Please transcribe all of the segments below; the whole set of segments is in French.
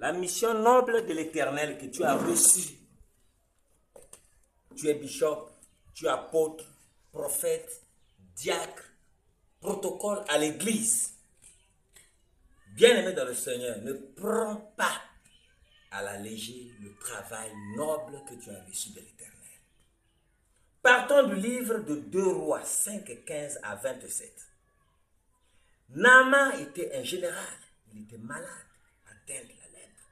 La mission noble de l'Éternel que tu as reçue. Tu es bishop, tu es apôtre, prophète, diacre, protocole à l'église. Bien-aimé dans le Seigneur, ne prends pas à la légère le travail noble que tu as reçu de l'Éternel. Partons du livre de 2 Rois 5, 15 à 27. Naaman était un général, il était malade, atteint de la lèpre,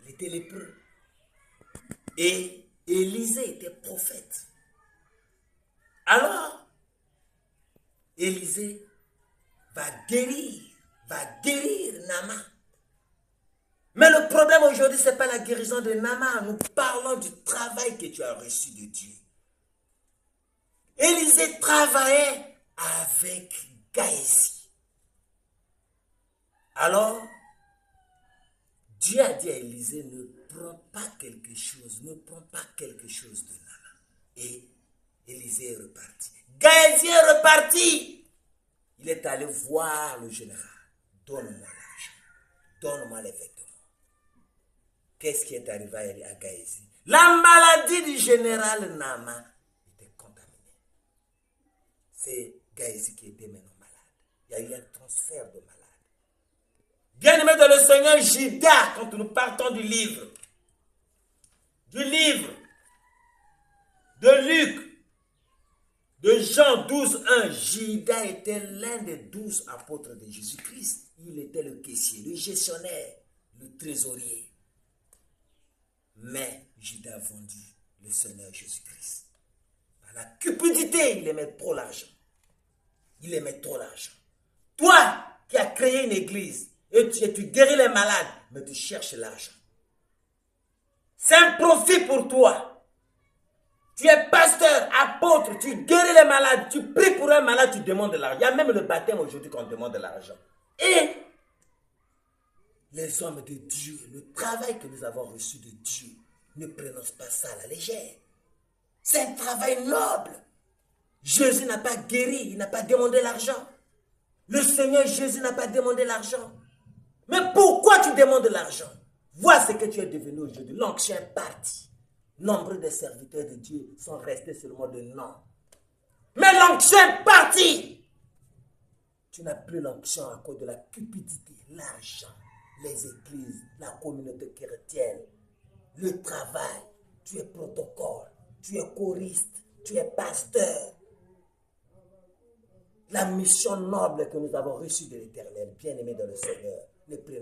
il était lépreux. Et Élisée était prophète. Alors, Élisée va guérir Naaman. Mais le problème aujourd'hui, ce n'est pas la guérison de Naaman. Nous parlons du travail que tu as reçu de Dieu. Élisée travaillait avec Gaési. Alors, Dieu a dit à Élisée, ne prends pas quelque chose de Naaman. Et Élisée est reparti. Gaési est reparti. Il est allé voir le général. Donne-moi l'argent. Donne-moi les vêtements. Qu'est-ce qui est arrivé à Gaési? La maladie du général Naaman était contaminée. C'est Gaési qui était maintenant malade. Il y a eu un transfert de malade. Bien-aimé dans le Seigneur, Judas, quand nous partons du livre de Luc, de Jean 12, 1, Judas était l'un des 12 apôtres de Jésus-Christ. Il était le caissier, le gestionnaire, le trésorier. Mais Judas a vendu le Seigneur Jésus-Christ. Par la cupidité, il aimait trop l'argent. Toi qui as créé une église et tu guéris les malades, mais tu cherches l'argent. C'est un profit pour toi. Tu es pasteur, apôtre, tu guéris les malades, tu pries pour un malade, tu demandes de l'argent. Il y a même le baptême aujourd'hui qu'on demande de l'argent. Et les hommes de Dieu, le travail que nous avons reçu de Dieu, ne prenons pas ça à la légère. C'est un travail noble. Jésus n'a pas guéri, il n'a pas demandé l'argent. Le Seigneur Jésus n'a pas demandé l'argent. Mais pourquoi tu demandes l'argent? Vois ce que tu es devenu aujourd'hui. L'onction est parti. Nombre de serviteurs de Dieu sont restés seulement de nom. Mais l'onction est partie. Tu n'as plus l'onction à cause de la cupidité, l'argent, les églises, la communauté chrétienne, le travail. Tu es protocole, tu es choriste, tu es pasteur. La mission noble que nous avons reçue de l'Éternel, bien-aimé dans le Seigneur, ne prenons